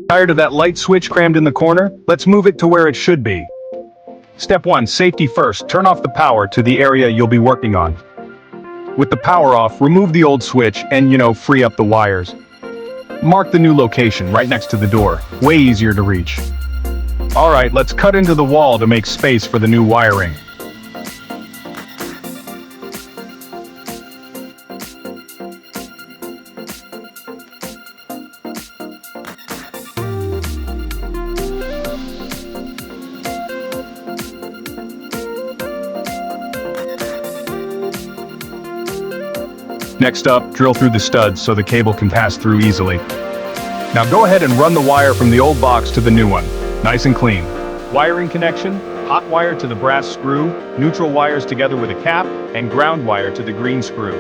Tired of that light switch crammed in the corner? Let's move it to where it should be. Step 1. Safety first. Turn off the power to the area you'll be working on. With the power off, remove the old switch and, free up the wires. Mark the new location right next to the door. Way easier to reach. Alright, let's cut into the wall to make space for the new wiring. Next up, drill through the studs so the cable can pass through easily. Now go ahead and run the wire from the old box to the new one. Nice and clean. Wiring connection, hot wire to the brass screw, neutral wires together with a cap, and ground wire to the green screw.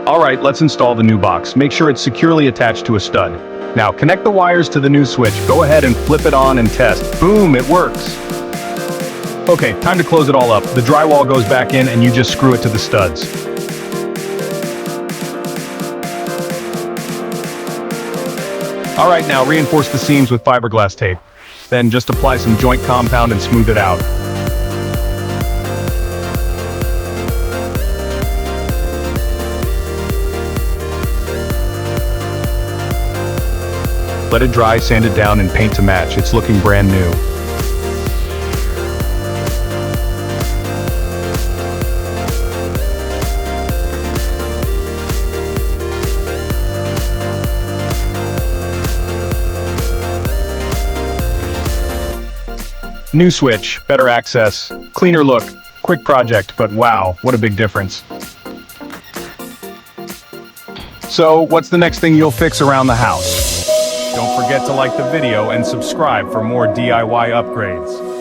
Alright, let's install the new box. Make sure it's securely attached to a stud. Now connect the wires to the new switch. Go ahead and flip it on and test. Boom, it works. Okay, time to close it all up. The drywall goes back in and you just screw it to the studs. Alright, now reinforce the seams with fiberglass tape. Then just apply some joint compound and smooth it out. Let it dry, sand it down, and paint to match. It's looking brand new. New switch, better access, cleaner look, quick project, but wow, what a big difference. So, what's the next thing you'll fix around the house? Don't forget to like the video and subscribe for more DIY upgrades.